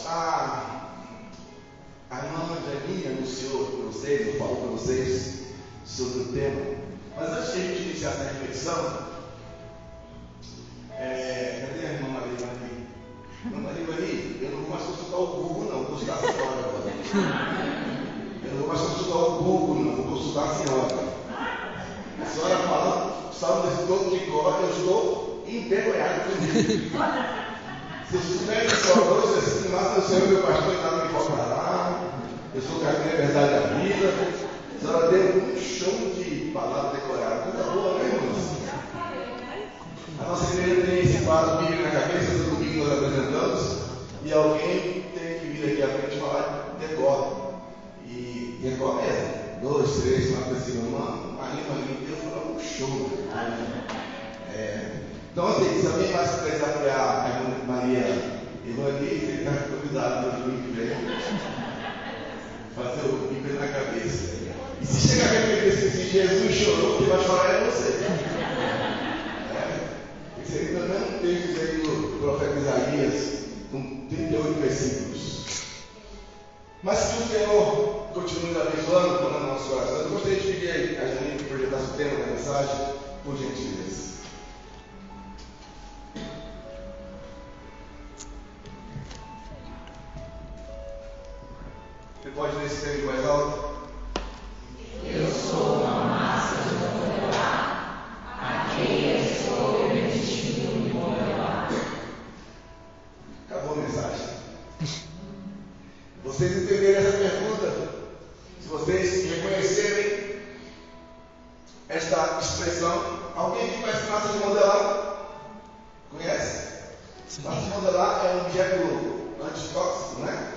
A irmã Janinha anunciou para vocês, eu falo para vocês sobre o tema. Mas antes de a gente iniciar essa reflexão, cadê a irmã Maria Ivani? Irmã Maria Ivani, eu não vou mais consultar o Google, não, vou consultar a senhora agora. Eu não vou mais consultar o Google, não, vou consultar a senhora. A senhora falando, salvo desse todo de cor, eu estou envergonhado comigo. Se estiverem só dois assim, mas o Senhor, meu pastor, nada me faltará. Eu sou o caminho, a verdade da vida. A senhora deu um show de palavra decorada. Coisa boa, né, irmãos? A nossa igreja tem esse quadro Bíblia na cabeça, todo domingo nós apresentamos. E alguém tem que vir aqui à frente e falar decor. E decor mesmo. 2, 3, 4, 5, irmão. Ali, Deus falou um show. Então, assim, se alguém mais quiser desafiar a irmã Maria Ivani, você está convidado para o domingo que vem fazer o Bíblia na cabeça. E se chegar aqui e dizer assim, Jesus chorou, quem vai chorar é você. Esse ainda não texto aí do profeta Isaías, com 38 versículos. Mas que o Senhor continue nos abençoando, falando no nosso coração. Eu gostaria de pedir a Janine que projetasse o tema da mensagem, por gentileza. Você pode ler esse texto mais alto? Eu sou uma massa de modelar, a quem eu estou permitindo me modelar. Acabou a mensagem. Vocês entenderem essa pergunta, se vocês reconhecerem esta expressão, alguém que conhece massa de modelar? Conhece? Sim. Massa de modelar é um objeto antitóxico, né?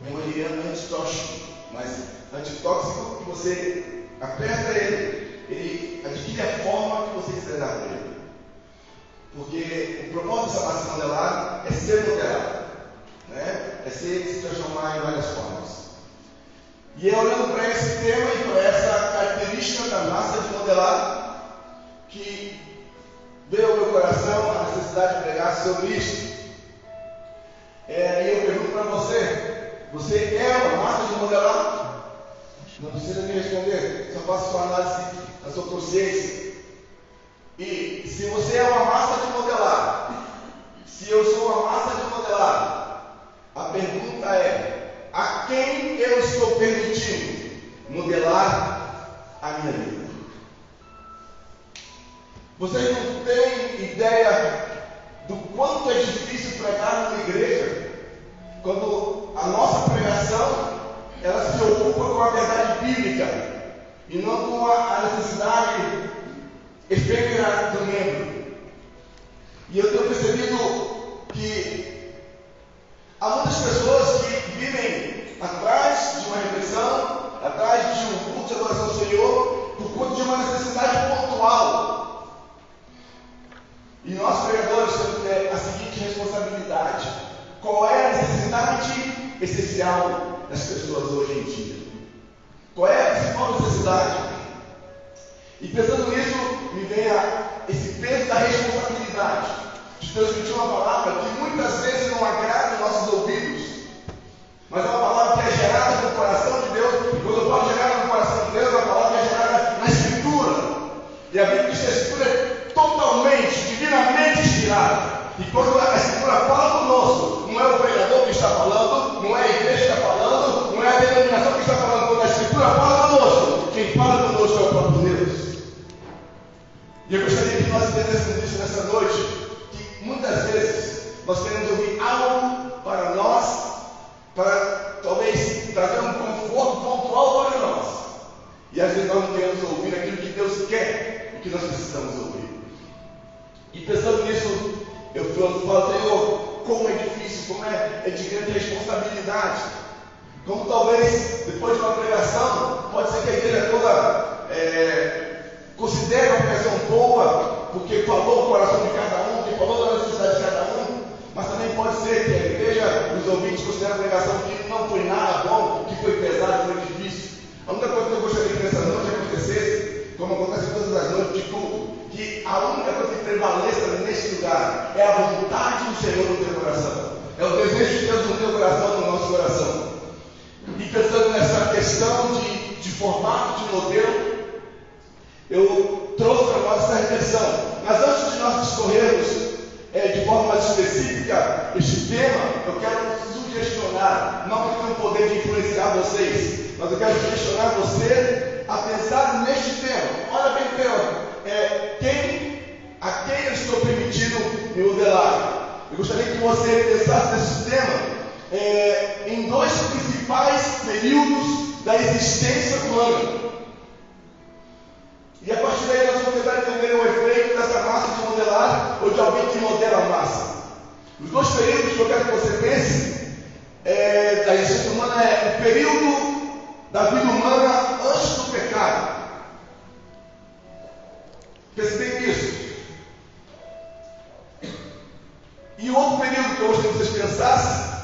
Um aliano antitóxico, mas antitóxico que você aperta ele adquire a forma que você quiser dar para ele. Porque o propósito dessa massa modelar é ser modelado, né? É se transformar em várias formas. E eu olhando para esse tema e para essa característica da massa de modelar, que veio ao meu coração a necessidade de pregar sobre isso. E eu pergunto para você é uma massa de modelar? Não precisa me responder, só faço sua análise da sua consciência. E se você é uma massa de modelar, se eu sou uma massa de modelar, a pergunta é: a quem eu estou permitindo modelar a minha vida? Vocês não têm ideia do quanto é difícil pregar numa igreja quando a nossa pregação ela se ocupa com a verdade bíblica e não com a necessidade efêmera do membro. E eu tenho percebido que há muitas pessoas que vivem atrás de uma reflexão, atrás de um culto de adoração ao Senhor, por conta de uma necessidade pontual. E nós pregadores temos a seguinte responsabilidade: qual é a necessidade essencial das pessoas hoje em dia? Qual é a principal necessidade? E pensando nisso, me vem esse peso da responsabilidade de transmitir uma palavra que muitas vezes não agrada os nossos ouvidos, mas é uma palavra que é gerada no coração de Deus. E quando eu falo gerada no coração de Deus, é uma palavra que é gerada na Escritura. E a Bíblia diz que a Escritura é totalmente, divinamente inspirada. E quando a Escritura fala conosco, não é o pregador que está falando, não é a igreja que está falando, não é a denominação que está falando. Quando a Escritura fala conosco, quem fala conosco é o próprio Deus. E eu gostaria que nós entendêssemos isso nessa noite, que muitas vezes nós queremos ouvir algo para nós, para talvez trazer um conforto pontual para nós. E às vezes nós não queremos ouvir aquilo que Deus quer, o que nós precisamos ouvir. E pensando nisso, eu falo, Senhor, como é difícil, como é de grande responsabilidade. Como talvez, depois de uma pregação, pode ser que a igreja toda considere uma pregação boa, porque falou o coração de cada um, porque falou da necessidade de cada um, mas também pode ser que a igreja, os ouvintes, considerem a pregação que não foi nada bom, que foi pesado, que foi difícil. A única coisa que eu gostaria que nessa noite acontecesse, como acontece todas as noites de culto, que a única coisa que prevaleça neste lugar é a vontade do Senhor no teu coração. É o desejo de Deus no teu coração, no nosso coração. E pensando nessa questão de formato, de modelo, eu trouxe para nós essa reflexão. Mas antes de nós discorrermos de forma mais específica este tema, eu quero sugestionar, não que eu tenha o poder de influenciar vocês, mas eu quero sugestionar você a pensar neste tema. Olha bem, a quem eu estou permitindo me modelar? Eu gostaria que você pensasse nesse tema em dois principais períodos da existência humana. E a partir daí nós vamos tentar entender o efeito dessa massa de modelar ou de alguém que modela a massa. Os dois períodos que eu quero que você pense da existência humana é o período da vida humana antes do pecado. Pense bem nisso. E o outro período que eu gostaria que vocês pensassem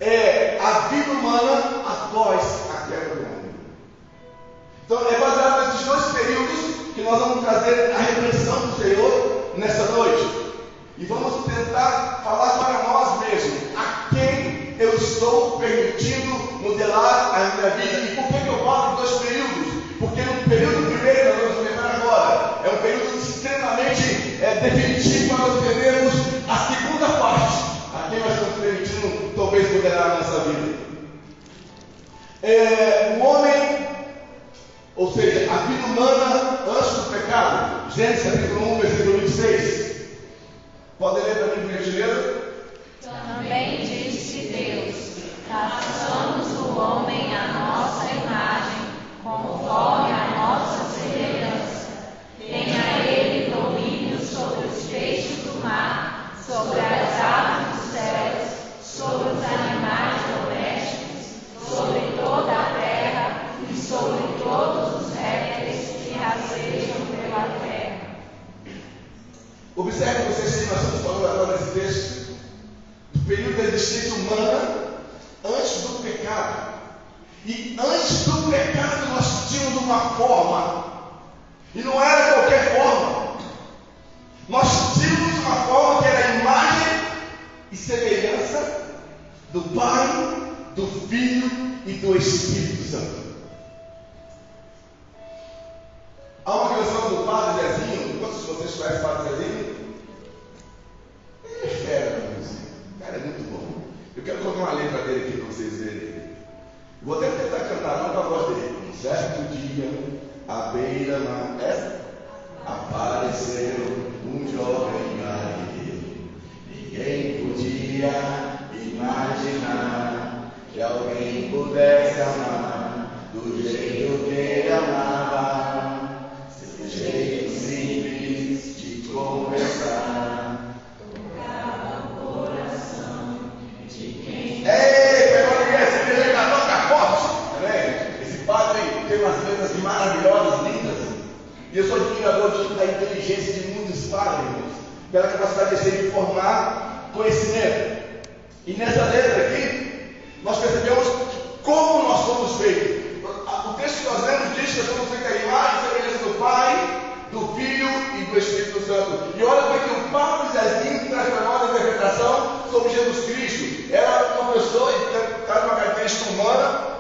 é a vida humana após a queda do homem. Então é baseado nesses dois períodos que nós vamos trazer a reflexão do Senhor nessa noite. E vamos tentar falar para nós mesmos a quem eu estou permitindo modelar a minha vida. E por que eu falo de dois períodos? Porque no período primeiro, nós vamos lembrar agora, é um período extremamente definitivo para nós entendermos a segunda parte, a quem nós estamos permitindo talvez modelar a nossa vida. O homem, ou seja, a vida humana antes do pecado. Gênesis capítulo 1, versículo 26. Podem ler para mim, por gentileza? Também disse Deus: façamos o homem à nossa imagem, conforme a nossa semelhança. Tenha ele domínio sobre os peixes do mar, sobre as aves dos céus, sobre os animais domésticos, sobre toda a terra e sobre todos os répteis que rastejam pela terra. Observe vocês que nós estamos falando agora nesse texto do período da existência humana antes do pecado. E antes do pecado nós tínhamos uma forma, e não era qualquer forma. Nós tínhamos uma forma que era a imagem e semelhança do Pai, do Filho e do Espírito Santo. Há uma canção do Padre Zezinho. Quantos de vocês conhecem o Padre Zezinho? Ele é fera na música. Cara, é muito bom. Eu quero colocar uma letra dele aqui para vocês verem. Vou até tentar cantar, não com a voz dele. Um certo dia, à beira-mar, apareceu um jovem marinheiro. Ninguém podia imaginar que alguém pudesse amar do jeito que ele amava. Seu jeito simples de conversar tocava o coração de quem... Ei, pegou ninguém, esse predicador tá forte, né? Esse padre tem umas letras maravilhosas, lindas. E eu sou admirador da inteligência de muitos padres, pela capacidade de se informar conhecimento. E nessa letra aqui, nós percebemos como nós somos feitos. O texto que nós lemos diz que nós somos feitos à imagem e semelhança do Pai, do Filho e do Espírito Santo. E olha como é que o Papa Zezinho traz para nós a interpretação sobre Jesus Cristo. Era uma pessoa que traz uma característica humana,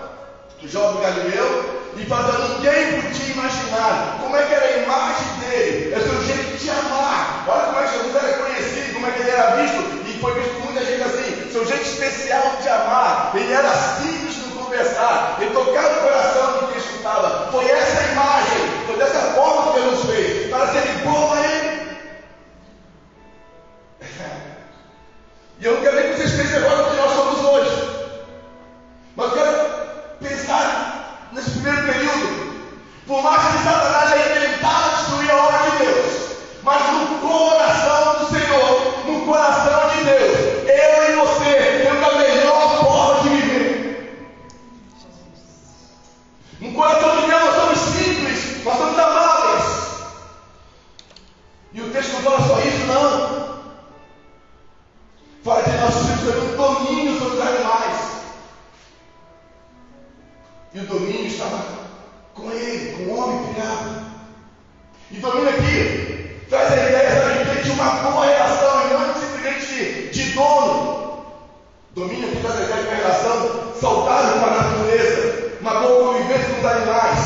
do jovem Galileu, e falando, ninguém podia imaginar como é que era a imagem dele, é o seu jeito de amar. Olha como é que Jesus era conhecido, como é que ele era visto, e foi visto por muita gente assim, seu jeito especial de amar. Ele era simples no conversar, ele tocava o coração de quem escutava. Foi essa a imagem, foi dessa forma que Jesus fez, para ser igual a ele. E eu não quero nem que vocês pensem agora o que nós somos hoje, mas eu quero pensar nesse primeiro período. Por mais que Satanás haya tentado destruir a obra de Deus, mas no coração do Senhor, no coração de Deus, eu e você temos a melhor forma de viver. No coração de Deus nós somos simples, nós somos amáveis. E o texto não fala só isso, não. Fala que nós temos um domínio sobre os animais. E o domínio estava com ele, com o homem criado. E domínio aqui Traz a ideia, sabe, de uma boa relação e não simplesmente de dono. Domínio aqui traz a ideia de uma relação saudável com a natureza, uma boa convivência com os animais.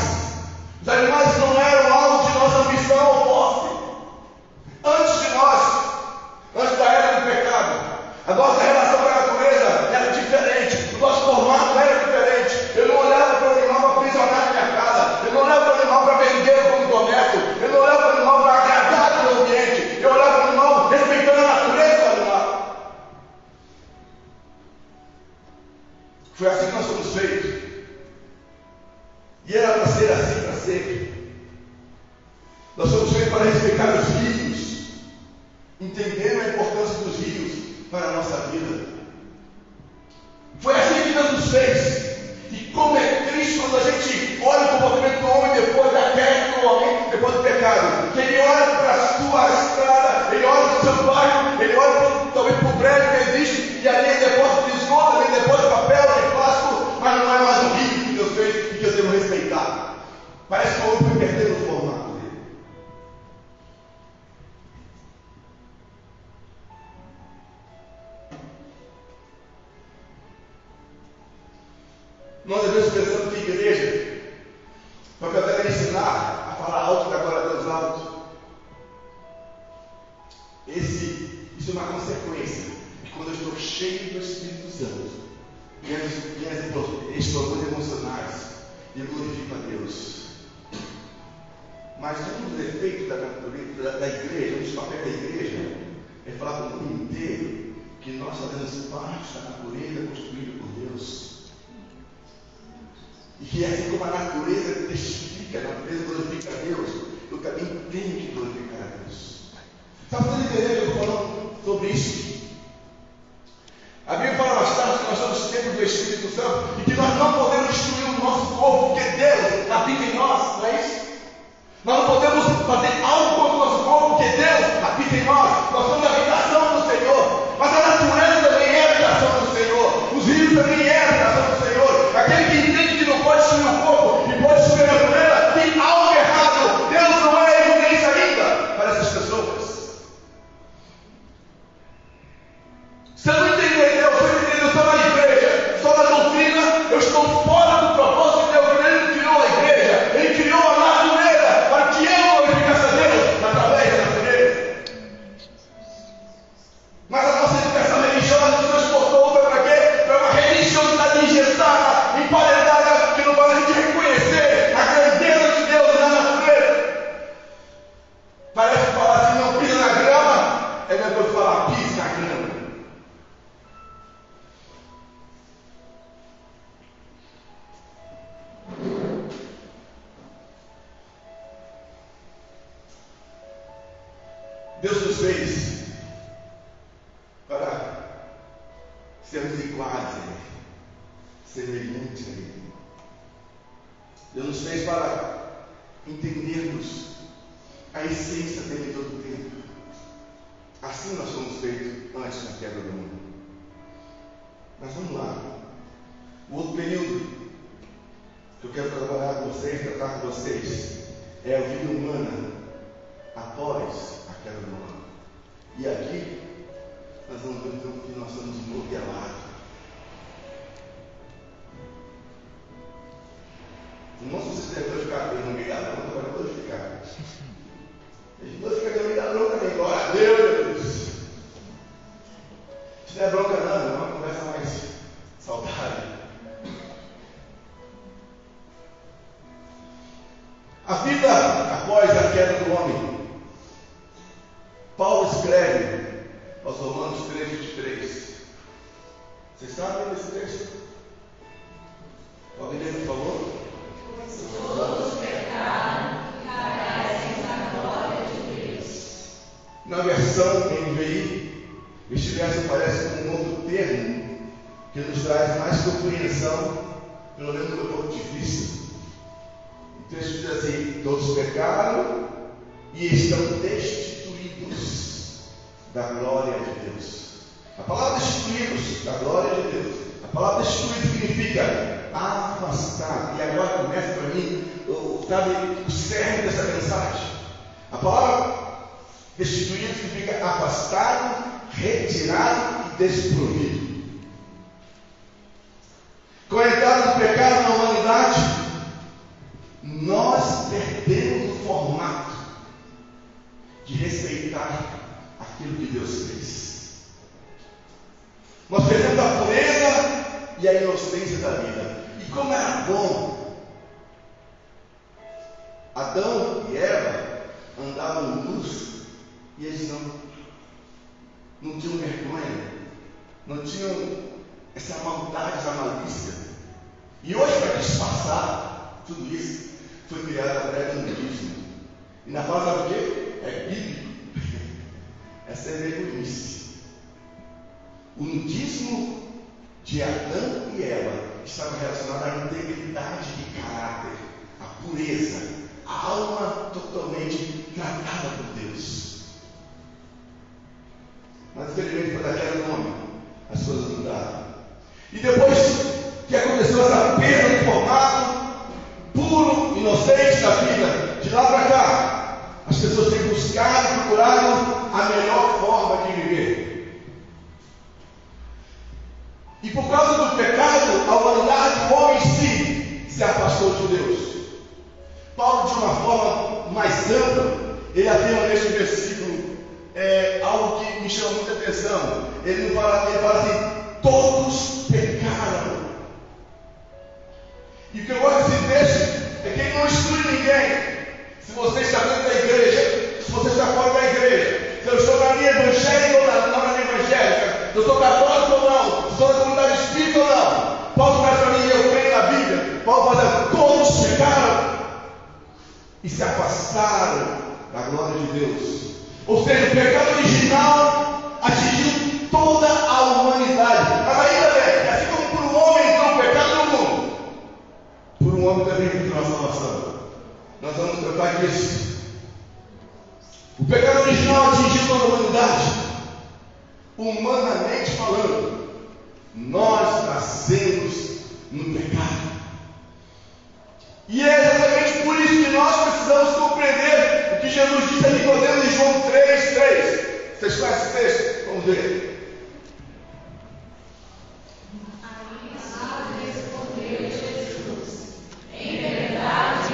Os animais não eram alvo de nossa ambição ou posse. Antes de nós, antes da era do pecado, a nossa relação com a natureza era diferente, o nosso formato era diferente. Eu não olhava para o animal para aprisionar na minha casa, eu não olhava para o animal para vender como comércio, eu não olhava para o animal para agradar o meu ambiente, eu olhava para o animal respeitando a natureza do animal. Foi assim que nós fomos feitos. E era para ser assim para sempre. Nós somos feitos para respeitar os rios, entendendo a importância dos rios para a nossa vida. Foi assim que Deus nos fez. E como é triste quando a gente olha o comportamento do homem depois da queda do homem, depois do pecado. Que ele olha para a sua estrada, ele olha para o seu bairro, ele olha talvez para o prédio que existe, e ali é depósito de esgoto, ali é depósito de papel, de plástico, mas não é mais o rio que Deus fez e que eu devo respeitar. Parece que o homem foi perdendo o formato dele. Nós às vezes pensamos que a igreja vai poder ensinar a falar alto da glória a Deus alto. Isso é uma consequência de quando eu estou cheio do Espírito Santo. Minhas explosões emocionais e eu glorifico a Deus. Mas um dos efeitos da igreja, um dos papéis da igreja, é falar para o mundo inteiro que nós fazemos parte da natureza construída por Deus. E que assim como a natureza testifica, a natureza glorifica a Deus, eu também tenho que glorificar a Deus. Está fazendo entender que eu estou falando sobre isso? A Bíblia fala mais tarde que nós somos templo do Espírito Santo e que nós não podemos destruir o nosso corpo, porque Deus habita em nós, não é isso? Nós não podemos fazer algo contra o nosso corpo, porque Deus habita em nós. Nós somos a habitação do Senhor. Mas a natureza também é a habitação do Senhor. Os rios também é a habitação do Senhor. Aquele que entende que não pode destruir o corpo e pode destruir a natureza, tem algo errado. Deus não é evidência ainda para essas pessoas. Se eu não entender Deus, se eu entender só na igreja, só na doutrina, eu estou fora do propósito de Deus. Ele não criou a igreja, Ele criou a natureza para que eu glorificasse a Deus através da natureza. Mas a nossa educação religiosa nos transportou para quê? Para uma religiosidade engessada, emparedada, que não vai a gente reconhecer a grandeza de Deus na natureza. Parece que falar assim, não pisa na grama, é depois falar, pisa na grama. Deus nos fez para sermos iguais a Ele, semelhantes a Ele. Deus nos fez para entendermos a essência dele todo o tempo. Assim nós fomos feitos antes da queda do mundo. Mas vamos lá. O outro período que eu quero trabalhar com vocês, tratar com vocês, é a vida humana após a queda do mundo. E aqui nós vamos ver então que nós somos modelados. Não se você deve ficar no meio da bronca, agora eu vou ficar. A gente pode ficar no meio da bronca também, glória a Deus. Se não é bronca não, é uma conversa mais saudável. A vida após a queda do homem. Paulo escreve aos Romanos 3:23. Vocês sabem desse texto? Alguém lembra, por favor? Todos pecaram e carecem da glória de Deus. Na versão NVI, este verso parece com um outro termo que nos traz mais compreensão, pelo menos do meu ponto de vista. O texto diz assim: todos pecaram e estão destituídos da glória de Deus. A palavra destituídos da glória de Deus, a palavra destituído significa afastado. E agora começa para mim o cerne dessa mensagem. A palavra Destituído significa afastado, retirado e desprovido. Com a entrada do pecado na humanidade, nós perdemos o formato de respeitar aquilo que Deus fez. Nós perdemos a pureza e a inocência da vida. E como era bom! Adão e Eva andavam nus e eles não tinham vergonha, não tinham essa maldade, essa malícia. E hoje, para disfarçar tudo isso, foi criado a prévia nudismo. E na fala, sabe o quê? É bíblico. Essa é vergonhice. O nudismo de Adão e Eva estava relacionado à integridade de caráter, à pureza, à alma totalmente tratada por Deus. Mas infelizmente, para daquele nome, as coisas mudaram. E depois que aconteceu essa perda do formato puro, inocente da vida, de lá para cá, as pessoas têm buscado e procurado a melhor forma de viver. E por causa do pecado, a humanidade, o homem em si, se afastou de Deus. Paulo, de uma forma mais ampla, ele afirma neste versículo algo que me chama muita atenção. Ele fala assim: todos pecaram. E o que eu gosto desse texto é que ele não exclui ninguém. Se você está dentro da igreja, se você está fora da igreja, se eu estou na linha evangélica ou não na linha evangélica, se eu sou católico ou não, se eu sou da comunidade espírita ou não, Paulo traz para mim, eu creio na Bíblia, Paulo fala: todos pecaram e se afastaram da glória de Deus. Ou seja, o pecado original atingiu toda a humanidade. Mas ainda bem, assim como por um homem entrou o pecado no mundo, por um homem também entrou a salvação. Nós vamos tratar disso. O pecado original atingiu toda a humanidade. Humanamente falando, nós nascemos no pecado. E é exatamente por isso que nós precisamos compreender o que Jesus disse a Nicodemos em João 3:3. Vocês conhecem esse texto? Vamos ver. Aí respondeu Jesus: em verdade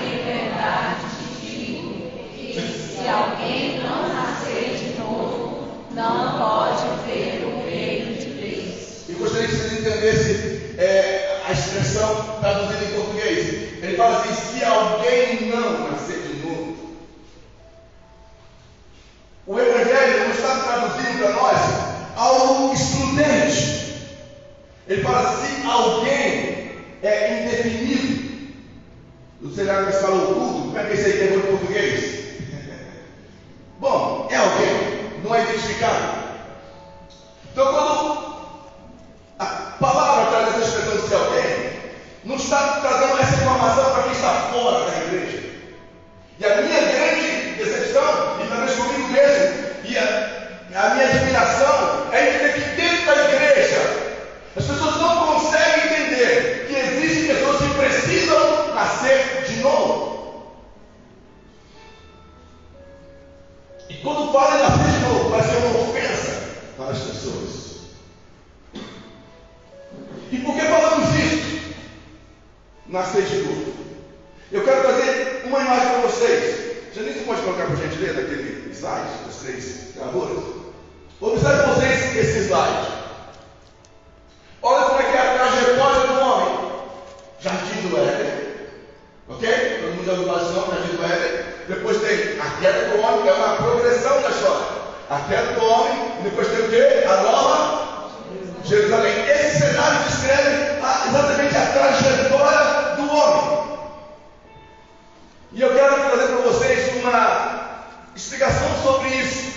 te digo, que se alguém não nascer de novo, não pode ver o reino de Deus. Eu gostaria que vocês entendessem a expressão traduzida em português. Ele fala assim: se alguém não nascer de novo. O Evangelho não está traduzindo para nós algo excludente. Ele fala: se alguém é indefinido. Você já me falou oculto? Como é que esse aí pegou em português? Bom, é alguém, não é identificado. Então, quando a palavra traz essa expressão de alguém, não está trazendo essa informação para quem está fora da igreja. E a minha grande decepção, e talvez comigo mesmo, e a minha admiração é entender que dentro da igreja as pessoas não conseguem entender que existem pessoas que precisam nascer de novo. E quando falam em nascer de novo, vai ser uma ofensa para as pessoas. E por que falamos isso? Nascer de novo. Eu quero trazer uma imagem para vocês. Janice, pode colocar por gentileza aquele slide, das 3 gravuras? Observe vocês esse slide. Olha como é que é a trajetória do homem. Jardim do Éden. Ok? Todo mundo já ouviu falar disso, Jardim do Éden. Depois tem a queda do homem, que é uma progressão da história. A queda do homem, e depois tem o quê? A nova Jerusalém. Esse cenário descreve exatamente a trajetória do homem. E eu quero trazer para vocês uma explicação sobre isso.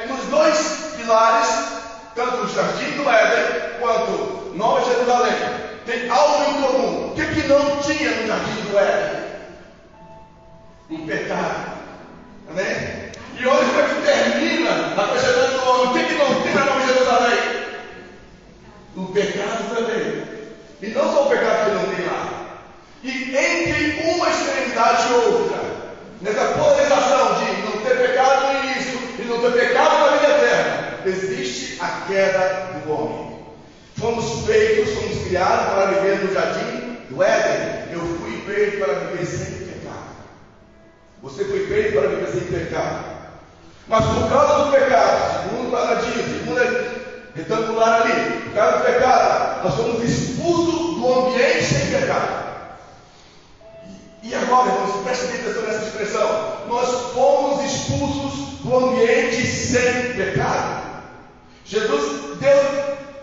Nos 2 pilares, tanto o Jardim do Éden quanto Nova Jerusalém, tem algo em comum. O que não tinha no Jardim do Éden? O pecado. Amém? E olha como é que termina a trajetória do homem. O que não tem na Nova Jerusalém? O pecado também. E não só o pecado que não tem lá. E entre uma extremidade e outra, nessa polarização de não ter pecado no início quando foi pecado na vida eterna, existe a queda do homem. Fomos feitos, fomos criados para viver no jardim do Éden. Eu fui feito para viver sem pecado. Você foi feito para viver sem pecado. Mas por causa do pecado, segundo o quadradinho, segundo retangular ali, por causa do pecado, nós fomos expulsos do ambiente sem pecado. E agora, irmãos, prestem atenção nessa expressão. Nós fomos expulsos do ambiente sem pecado. Deus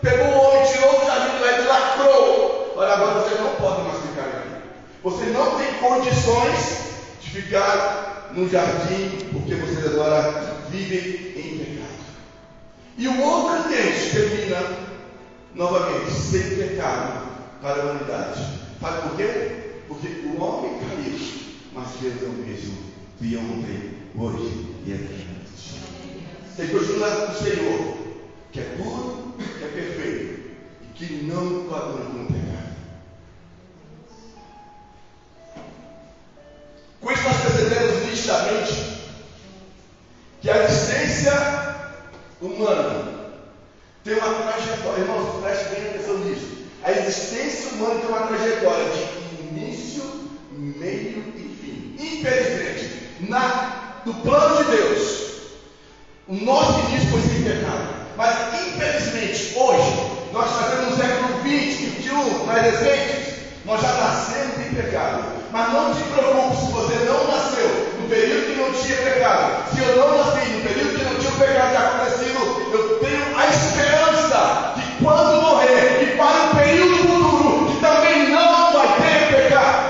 pegou o homem, tirou do jardim do Éden e lacrou. Olha, agora vocês não podem mais ficar aqui. Vocês não têm condições de ficar no jardim, porque vocês agora vivem em pecado. E o outro ambiente termina novamente sem pecado para a humanidade. Sabe por quê? Porque o homem caiu, mas Deus é o mesmo, de ontem, hoje e eternamente. Ele continua o Senhor, que é puro, que é perfeito, e que não coaduna com o pecado. Com isso nós percebemos nitidamente que a existência humana tem uma trajetória. Irmãos, preste bem atenção nisso. A existência humana tem uma trajetória de início, meio e fim. Infelizmente, no plano de Deus, o nosso início foi sem pecado. Mas infelizmente, hoje, nós fazemos no século 20, 21, mais recentes, nós já nascemos em pecado. Mas não te preocupe se você não nasceu no período que não tinha pecado. Se eu não nasci no período que não tinha o pecado já acontecido, eu tenho a esperança de quando morrer e para um período futuro que também não vai ter pecado.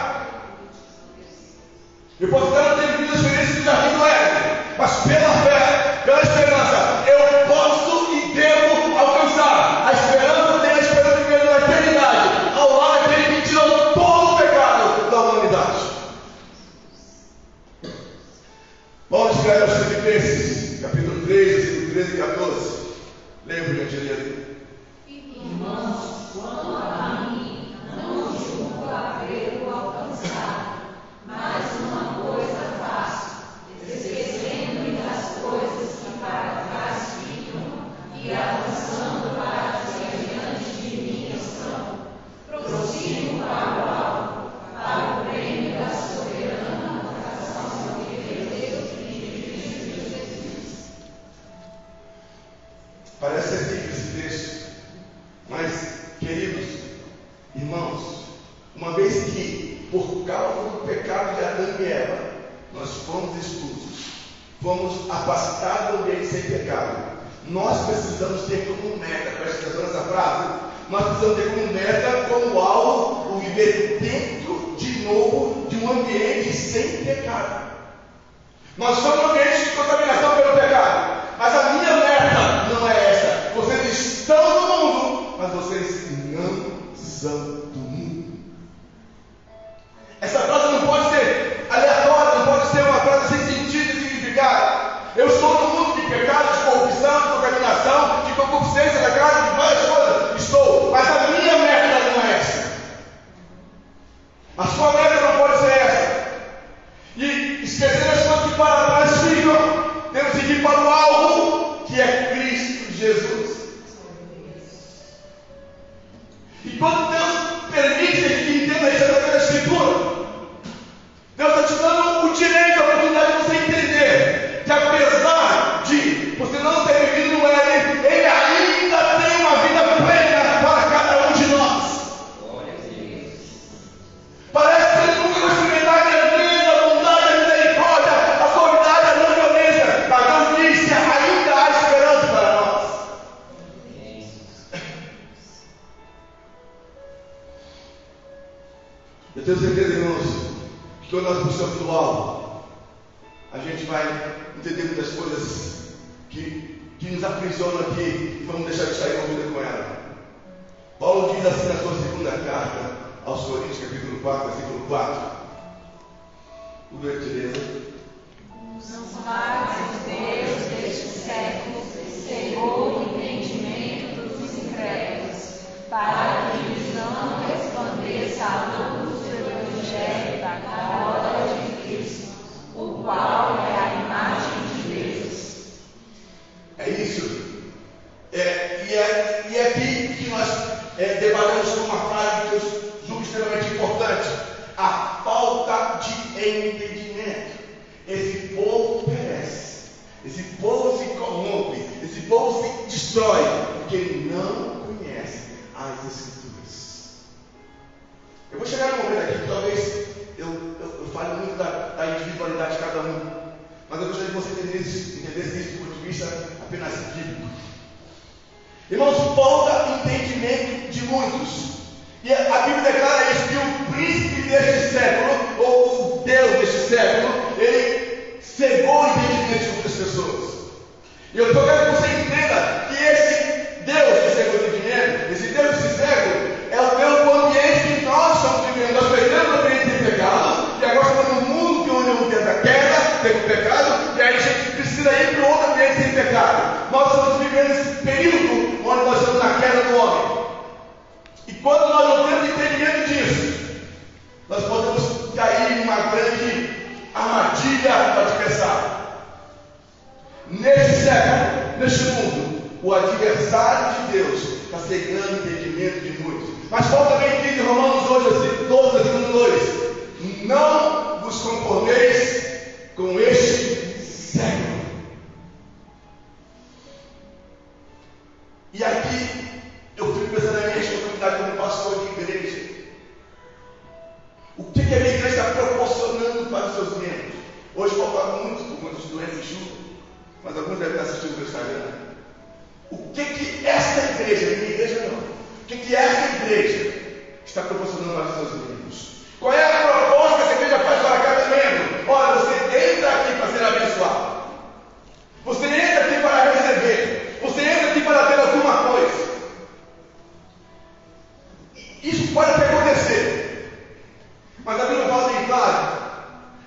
Eu posso estar não ter vivido a experiência do jardim do Éden, mas pela fé, pela esperança, eu posso e devo alcançar a esperança. Tenho a esperança de viver na eternidade, ao lado daquele que tirou todo o pecado da humanidade. Paulo escreve aos Filipenses, capítulo 3, versículo 13 e 14. Leia por gentileza. Irmãos, quanto a mim, não julgo haver-o alcançado, mas uma coisa faço, esquecendo-me das coisas que para trás ficam e avançando para as que diante de mim estão. Prossigo para o alvo, para o prêmio da soberana vocação de Deus e de Cristo Jesus. Parece ser simples esse texto, mas, queridos irmãos, uma vez que, por causa do pecado de Adão e Eva, nós fomos expulsos, fomos afastados do ambiente sem pecado, nós precisamos ter como meta, presta atenção nessa frase, nós precisamos ter como meta, como alvo, o viver dentro de novo de um ambiente sem pecado. Nós somos um ambiente de contaminação pelo pecado, mas a minha meta não é essa. Vocês estão no mundo, mas vocês não são do mundo. Essa frase não pode ser aleatória, não pode ser uma frase sem sentido e significado. Eu estou no mundo de pecado, de corrupção, de contaminação, de concupiscência da carne, de várias coisas. Estou, mas a minha meta não é essa. A sua meta não pode ser essa. E esquecer as coisas que para trás ficam, temos que ir para o alvo, que é Cristo Jesus. E quando Deus permite que a gente entenda isso através da Escritura, Deus está te dando o direito, a oportunidade de você entender que apesar de você não ter vivido no Éden, Ele ainda tem uma vida plena para cada um de nós. Parece que Ele nunca vai experimentar a grandeza, a bondade, a misericórdia, a suavidade, a não violência, mas Deus diz que ainda há esperança para nós. Eu tenho certeza, irmãos, que quando nós buscamos o alvo, a gente vai entender muitas coisas que nos aprisionam aqui e vamos deixar de sair envolvidos com ela. Paulo diz assim na sua segunda carta aos Coríntios, capítulo 4, versículo 4. Por gentileza. Não faz Deus deste século cegou o entendimento dos incrédulos, para que lhes não resplandeça a luz do Evangelho da glória de Cristo, o qual é a imagem de Deus. início. E é aqui que nós debatemos com uma frase que eu julgo extremamente importante: a falta de entendimento. Esse povo perece, esse povo se corrompe, esse povo se destrói, porque ele não conhece as Escrituras. Eu vou chegar num momento aqui que talvez eu fale muito da individualidade de cada um, mas eu gostaria que você entendesse isso do ponto de vista apenas bíblico. Irmãos, falta entendimento de muitos. E a Bíblia declara isso, que o príncipe deste século, ou o Deus deste século, ele cegou o entendimento de muitas pessoas. E eu quero que você entenda que esse Deus que cegou o entendimento, esse Deus que se cego, é o Deus do ambiente que nós estamos vivendo. Nós perdemos o ambiente de pecado, e agora estamos num mundo que onde o tempo é queda, tem o pecado, e aí a gente precisa ir para outro ambiente sem pecado. Nós estamos vivendo esse período onde nós estamos na queda do homem. E quando nós não temos entendimento disso, nós podemos cair em uma grande armadilha do adversário. Nesse século, neste mundo, o adversário de Deus está cegando o entendimento de muitos. Mas Paulo também diz em Romanos 12, 2: não vos conformeis com este século. E aqui eu fico pensando na minha responsabilidade como pastor de igreja. O que a minha igreja está proporcionando para os seus membros? Hoje eu falo muito por conta de doenças e chuva, mas alguns devem estar assistindo no Instagram. O que esta igreja, minha igreja não, o que esta igreja está proporcionando para os seus membros? Qual é a proposta que essa igreja faz para cada membro? Olha, você entra aqui para ser abençoado. Você entra aqui para receber. Você entra aqui para ter alguma coisa. Isso pode até acontecer, mas a Bíblia fala bem claro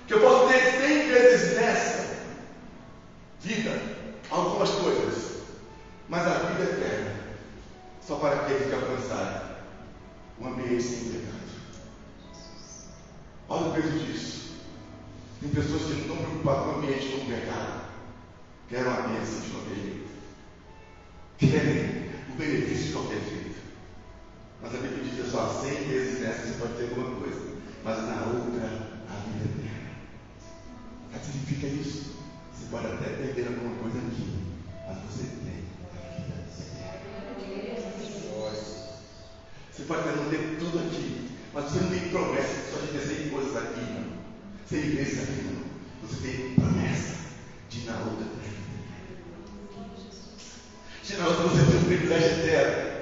que eu posso ter 100 vezes nessa vida algumas coisas, mas a vida é eterna só para aqueles que alcançarem um ambiente sem pecado. Olha o peso disso. Tem pessoas que não estão preocupadas com o ambiente com o pecado, querem a bênção de qualquer jeito, querem o benefício de qualquer jeito. Mas a Bíblia diz só: 100 vezes nessa você pode ter alguma coisa, mas na outra a vida eterna. O que significa isso? Você pode até perder alguma coisa aqui, mas você tem a vida eterna. Você pode até não ter tudo aqui, mas você não tem promessa só de ter 100 coisas aqui, não. 100 vezes aqui, não. Você tem promessa de ir na outra eterna. De na outra você tem um privilégio eterno.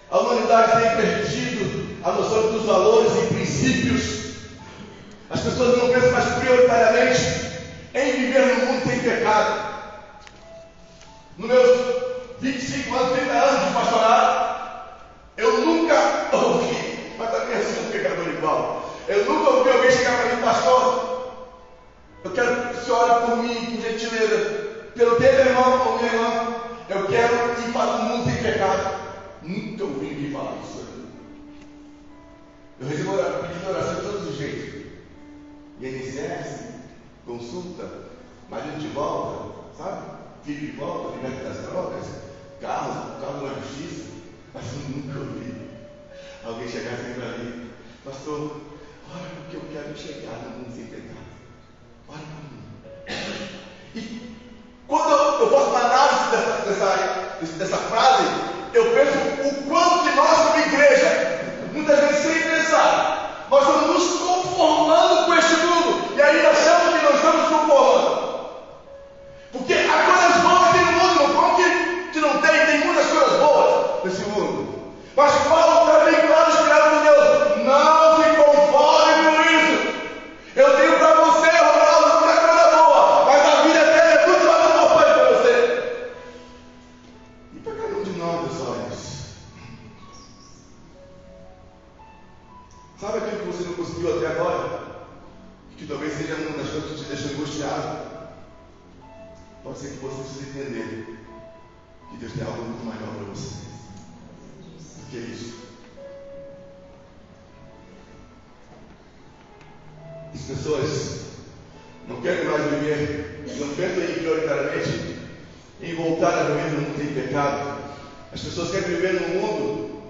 A humanidade tem perdido a noção dos valores e princípios. As pessoas não pensam mais prioritariamente em viver num mundo sem pecado. Nos meus 25 anos, 30 anos de pastorado, eu nunca ouvi, mas também eu sou um pecador igual, eu nunca ouvi alguém chegar para mim: pastor, eu quero que o senhor ore por mim, por gentileza, pelo teu irmão ou minha irmã, eu quero ir para um mundo sem pecado. Nunca ouvi ninguém falar isso. Eu recebo pedido de oração de todos os jeitos. INSS, consulta, marido de volta, sabe? Filho de volta, liberta das drogas, carro na justiça. Mas eu nunca ouvi alguém chegar assim para mim: pastor, ora porque eu quero chegar no mundo sem pecado. Ora para mim. E quando eu faço uma análise dessa frase, eu penso o quanto que nós, como igreja, muitas vezes sem pensar, nós estamos nos conformando com este mundo, e ainda achamos que nós estamos conformando. Porque há coisas boas aqui no mundo, não como que não tem muitas coisas boas nesse mundo. Mas Paulo está bem claro, inspirado por Deus: não se conforme com isso. Eu tenho para você, Ronaldo, muita coisa boa, mas a vida eterna é muito mais importante para você. E para cada um de nós, pessoal, sabe aquilo que você não conseguiu até agora? E que talvez seja uma das coisas que te deixa angustiado? Pode ser que você precise entender que Deus tem algo muito maior para você. O que é isso? As pessoas não querem mais viver não penso aí prioritariamente em voltar a viver no mundo sem pecado. As pessoas querem viver num mundo,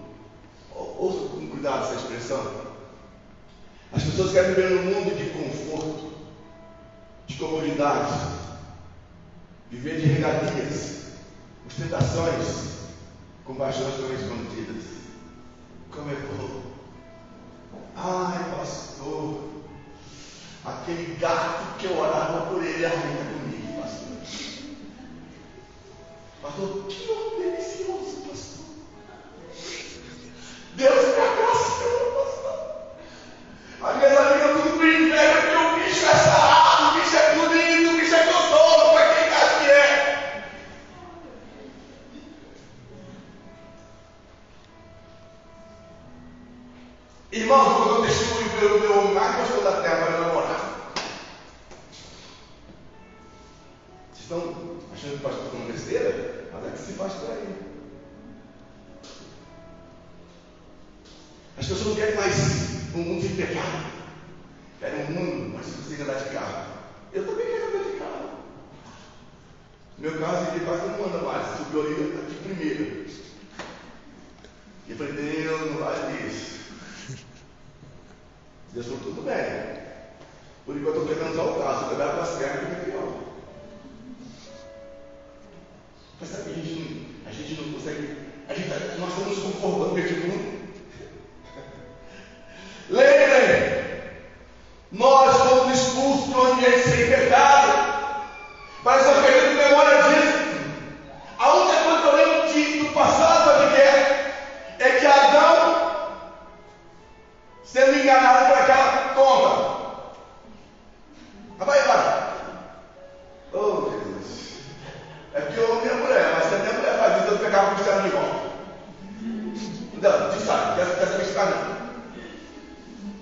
ouça com cuidado essa expressão, as pessoas querem viver num mundo de conforto, de comodidade, viver de regalias, ostentações, com paixões tão escondidas. Como é bom! Ai, pastor, aquele gato que eu orava por ele ainda comigo, pastor. Pastor, que homem delicioso, pastor. Deus me agraciou, pastor. As minhas amigas tudo me invejam porque o bicho é sarado, o bicho é bonito, o bicho é gostoso, para quem gato que é. Irmãos, eu vou dar um testemunho pelo meu homem mais gostoso da terra, meu namorado. Vocês estão achando que o pastor está falando besteira? Mas é que se faz por aí. As pessoas não querem mais um mundo sem pecado. Querem um mundo, mas você andar de carro. Eu também quero andar de carro. No meu caso, ele quase não anda mais. Subiu ali de primeira. E eu falei, Deus, não vale isso. Deus falou, tudo bem. Por enquanto eu estou pegando só o carro. Se eu pegar para as pernas, fica pior. Mas sabe que a gente não consegue. Nós estamos nos conformando com este mundo. Lembrem, nós fomos expulsos de um ambiente sem pecado. Parece uma perda de memória disso. A única coisa que eu lembro do passado, sabe o que é que Adão, sendo enganado por aquela tomba. Vai. Oh, Jesus. É porque eu amo minha mulher, mas se a minha mulher faz isso, eu pegava o costela de volta. Não, você sabe, quer saber se não.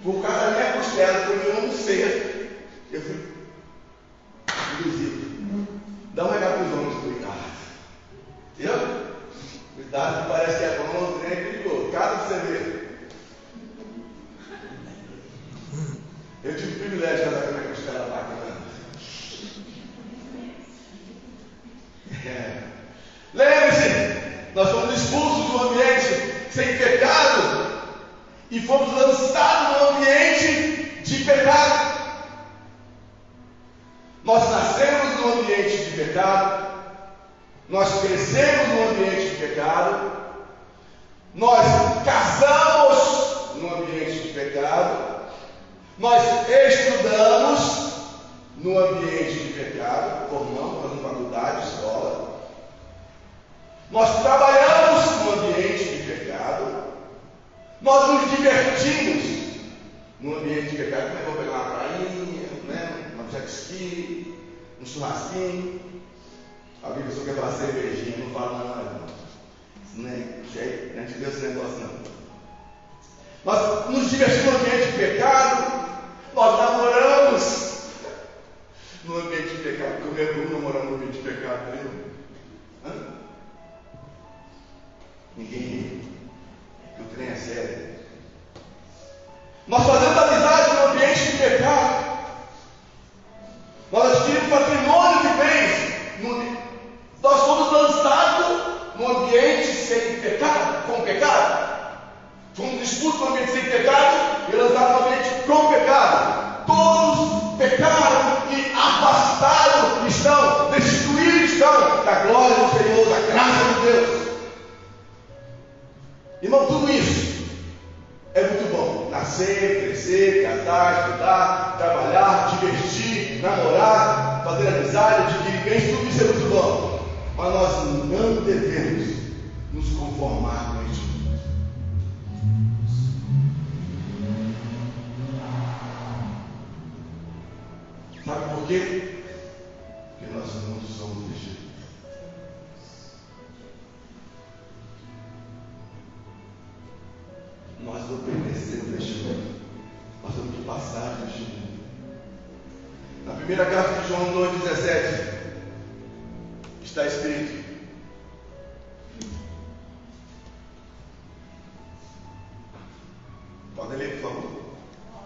Por causa da minha costela, por eu não ser, eu fui induzido. Dá uma olhada para os homens, cuidado. Entendeu? Cuidado, que parece que é bom, nem é perigoso. Cada que você vê. Eu tive o privilégio de casar com a minha costela bacana. Lembre-se, nós fomos expulsos do ambiente sem pecado e fomos lançados no ambiente de pecado. Nós nascemos no ambiente de pecado, nós crescemos no ambiente de pecado, nós casamos no ambiente de pecado, nós estudamos no ambiente de pecado, formamos, fazendo faculdade, escola, nós trabalhamos no ambiente de pecado, nós nos divertimos no ambiente de pecado. Como é que eu vou pegar uma prainha, né? Uma jet ski, um churrasquinho. Alguém pessoa quer falar cervejinha, não fala não, irmão. Isso não é de Deus esse negócio não. Nós nos divertimos no ambiente de pecado, nós namoramos no ambiente de pecado. Como é que eu vou namorar no ambiente de pecado? Ninguém ri. O trem é sério. Nós fazemos amizade no ambiente de pecado. Nós adquirimos patrimônio de bens. Nós fomos lançados no ambiente sem pecado, com pecado. Fomos expulsos do ambiente sem pecado e lançados no ambiente com pecado. Todos pecaram e afastados estão, destituídos estão da glória do Senhor, da graça de Deus. Irmão, tudo isso é muito bom. Nascer, crescer, casar, estudar, trabalhar, divertir, namorar, fazer amizade, adquirir bens, tudo isso é muito bom. Mas nós não devemos nos conformar com este mundo. Sabe por quê? Porque nós não somos deste mundo. Nós não pertencemos a este mundo. Nós temos que passar deste mundo. Na primeira carta de João 2,17 está escrito: pode ler, por favor.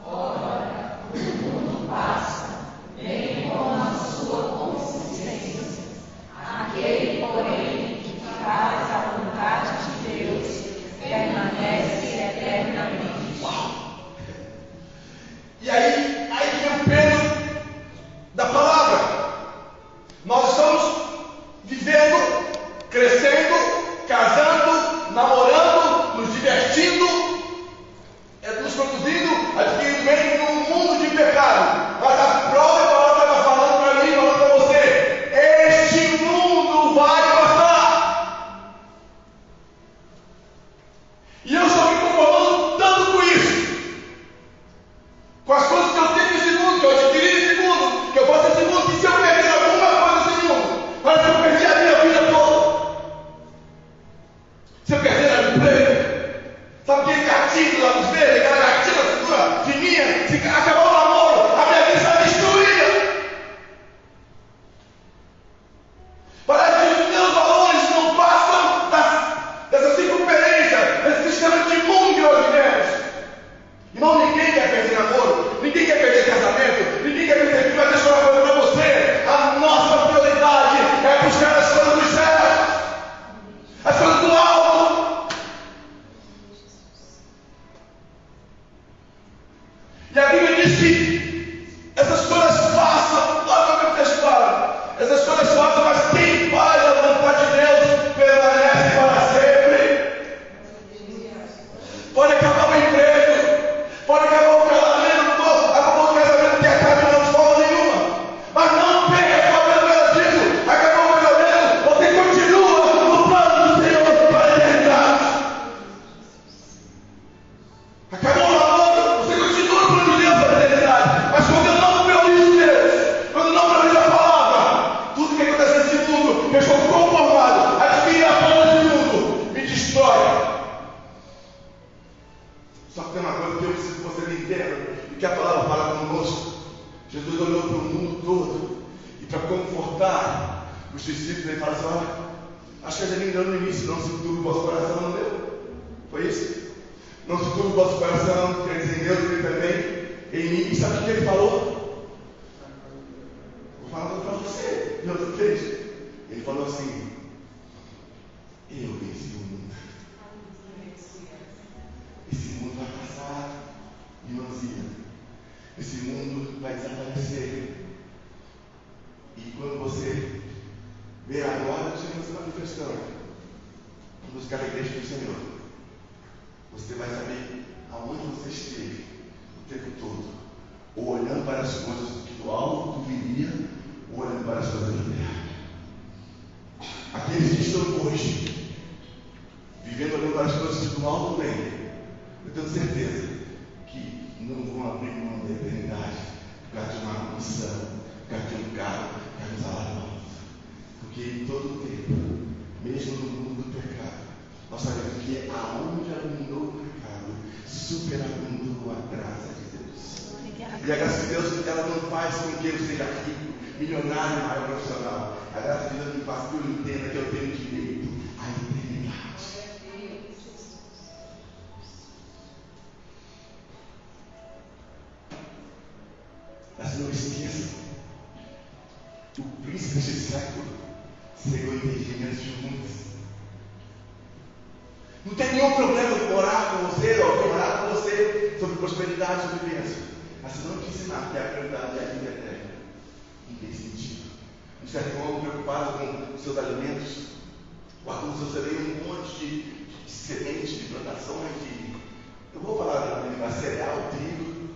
Ora, o mundo passa, bem como a sua consciência. Você perder o emprego. Sabe aquele gatinho do lado verdes, aquela gatinha na cintura fininha, se acabar o namoro, a minha vida está destruída. Parece que os meus valores não passam dessa circunferência, desse sistema de mundo que nós vivemos. Irmão, ninguém quer perder namoro, ninguém quer perder casamento, ninguém quer perder filho, mas deixa eu falar uma coisa para você. A nossa prioridade é buscar as coisas dos céus, as coisas do alto. E a Bíblia diz que essas coisas passam, olha o que o texto fala, essas coisas passam, mas quem faz a vontade de Deus permanece para sempre. Pode acabar o emprego, pode acabar o casamento, acabou o casamento que acaba de forma nenhuma, mas não perca a cabeça disso. Acabou o casamento, você continua no plano do Senhor para a eternidade. Acabou o namoro, você continua no plano de Deus para a eternidade. Mas quando eu não priorizo Deus, quando eu não priorizo a palavra, tudo que acontece nesse mundo, eu estou conformado, adquire a forma desse mundo, me destrói. Só que tem uma coisa que eu preciso que você me entenda, e que a palavra fala conosco. Jesus olhou para o mundo todo, e para confortar os discípulos, ele fala assim: olha, acho que eu já me engano no início, não se turbe o vosso coração, não deu? Foi isso? Não se turbe o vosso coração, quer dizer, em Deus, ele também, em mim. E sabe o que ele falou? Vou falar para você, Deus o fez. Ele falou assim: eu venci o mundo. Esse mundo vai passar, irmãzinha. Esse mundo vai desaparecer. E quando você vê a glória de Deus se manifestando, quando buscar a igreja do Senhor, você vai saber aonde você esteve o tempo todo, ou olhando para as coisas que do alto viria, ou olhando para as coisas da terra. Aqueles que estão hoje vivendo olhando para as coisas que do alto vêm, eu tenho certeza que não vão abrir mão da eternidade por causa de uma missão, por causa de um carro, por causa de um salário alto. Porque em todo tempo, mesmo no mundo do pecado, nós sabemos que aonde abundou o pecado, superabundou a graça de Deus. E a graça de Deus, ela não faz com que eu seja rico, milionário, maior profissional. A graça de Deus me faz que eu entenda que eu tenho direito à eternidade. Mas não esqueça, o príncipe deste século cegou o entendimento de muitos. Não tem nenhum problema em orar com você, ou orar com você sobre prosperidade, sobre bênção. Mas se não te ensinar que a prioridade é a vida eterna, não tem sentido. Um certo homem preocupado com os seus alimentos, guardou no seu celeiro um monte de sementes, de plantações, eu vou falar de cereal, trigo,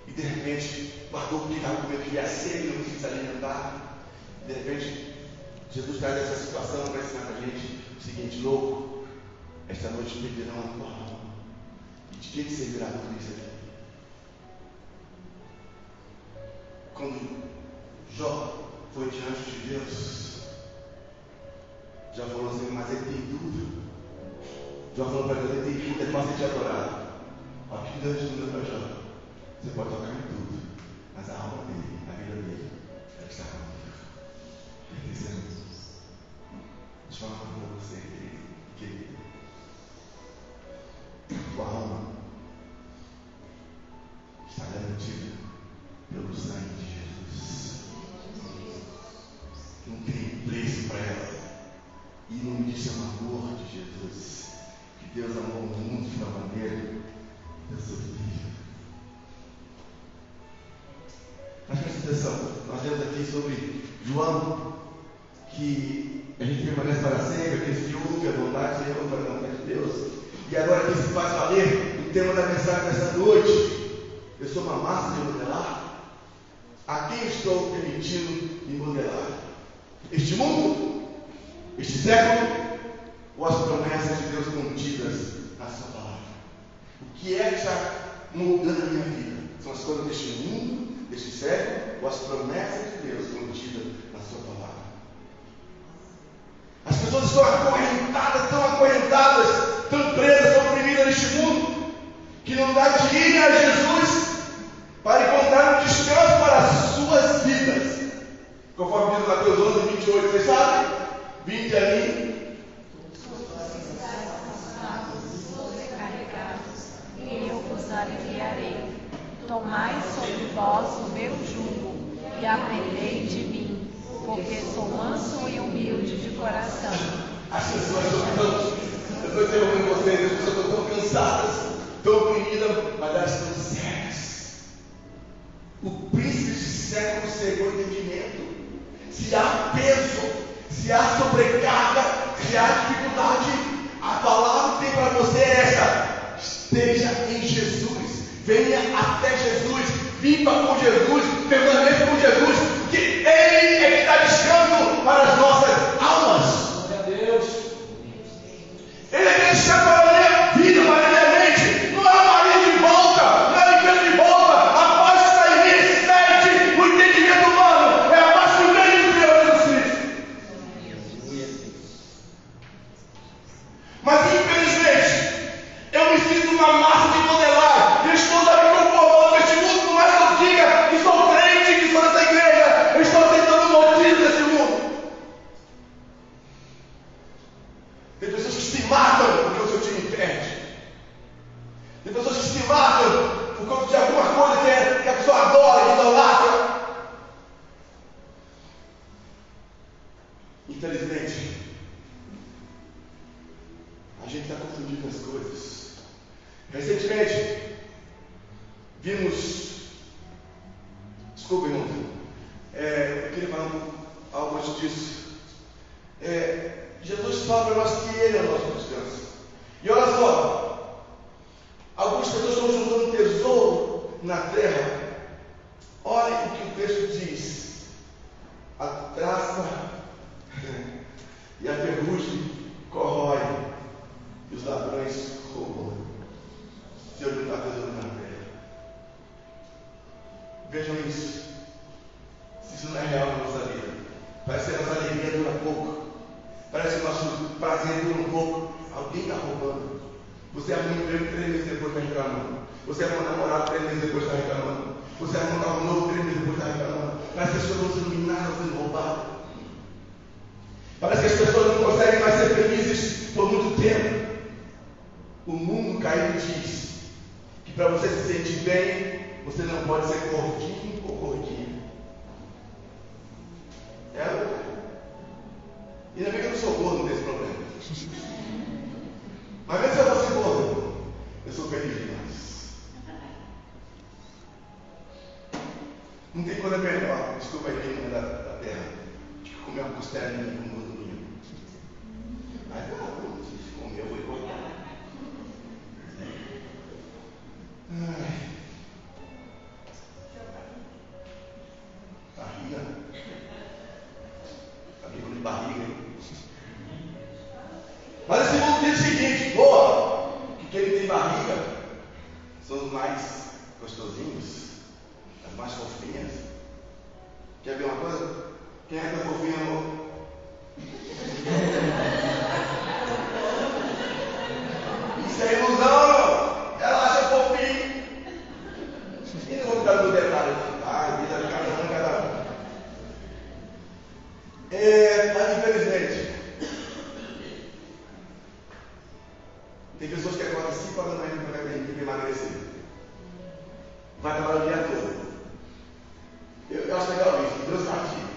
e de repente guardou o que estava comendo, que ia ser, e não quis se alimentar. De repente, Jesus traz essa situação para ensinar para a gente o seguinte: louco, esta noite perderão a tua alma. E de que servirá tudo isso aqui? Quando Jó foi diante de Deus, Jó falou assim: mas ele tem tudo. Jó falou para Deus: ele tem tudo, ele pode te adorar. Olha o que Deus respondeu para Jó: você pode tocar em tudo, mas a alma dele, a vida dele, ela está comigo. Pertencendo. Deixa eu falar para você, querido. Tua alma está garantida pelo sangue de Jesus. Não tem preço para ela. E não me diz o amor de Jesus, que Deus amou o mundo de uma maneira da sua vida. Mas presta atenção, nós lemos aqui sobre João, que a gente permanece para sempre, aqueles que ouvem a vontade do Senhor para a vontade de Deus. E agora aqui se faz valer o tema da mensagem dessa noite: eu sou uma massa de modelar. A quem estou permitindo me modelar? Este mundo? Este século? Ou as promessas de Deus contidas na sua palavra? O que é que está moldando a minha vida? São as coisas deste mundo, deste século, ou as promessas de Deus contidas na sua palavra? As pessoas estão acorrentadas que não dá de ir a Jesus para encontrar um descanso para as suas vidas. Conforme diz Mateus 11, 28, vocês sabem? Vinde a mim. E eu vos aliviarei. Tomai sobre vós o meu jugo e aprendei de mim, porque sou manso e humilde de coração. As pessoas eu estou interrompendo vocês, as pessoas estão tão cansadas, tão oprimidas, mas elas estão sérias. O príncipe de séculos cegou o entendimento. Se há peso, se há sobrecarga, se há dificuldade, a palavra que tem para você é essa: esteja em Jesus, venha até Jesus, viva com Jesus, permaneça com Jesus, porque Ele é que dá descanso para as nossas almas. Glória a Deus. Ele é que dá descanso para a minha vida, para a minha mente. Não é o marido de volta, não é o inferno de volta. A paz que está em mim excede o entendimento humano, é a paz que vem do Senhor Jesus Cristo. Mas infelizmente, eu me sinto uma massa de modelar. Eu estou me conformando neste mundo, por mais que eu diga que sou crente, que sou dessa igreja. Eu estou aceitando o motivo desse mundo. Tem pessoas que se matam porque o seu time perde. Tem pessoas que se matam por conta de alguma coisa que a pessoa adora, que idolatra. Infelizmente, a gente está confundindo as coisas. Recentemente, vimos. Desculpa, irmão. Eu queria falar algo antes disso. Jesus fala para nós que Ele é o nosso descanso. E olha só, algumas pessoas estão juntando tesouro na terra. Olhem o que o texto diz: a traça e a ferrugem corrói, e os ladrões roubam. Se eu juntar tesouro na terra, vejam isso. Se isso não é real na nossa vida, parece que a nossa alegria dura pouco, parece que o nosso prazer dura um pouco. Alguém está roubando. Você arruma um emprego 3 meses depois está reclamando. Você arruma um namorado 3 meses depois está reclamando. Você arruma um carro novo 3 meses depois está reclamando. Parece que as pessoas estão sendo minadas, sendo roubadas. Parece que as pessoas não conseguem mais ser felizes por muito tempo. O mundo caído diz que para você se sentir bem, você não pode ser gordinho ou gordinha. E ainda bem que eu não sou gordo, não tem esse problema. Mas mesmo se eu fosse gordo, eu sou feliz demais. Não tem coisa melhor, desculpa aí quem não é da terra, de comer uma costelinha com gordurinha. Mas não, se comer eu vou engordar. Barriga. Amigo de barriga, hein? Mas esse mundo diz o seguinte: boa, que quem tem barriga são os mais gostosinhos, as mais fofinhas. Quer ver uma coisa? Quem é tão fofinho, amor? Isso é ilusão, não? Ela acha fofinho. E não vou ficar no detalhe. Vida de cada um, cada um. Mas infelizmente, tem pessoas que acordam 5 horas da manhã para emagrecer. Vai trabalhar o dia todo. Eu acho legal isso, Deus castiga.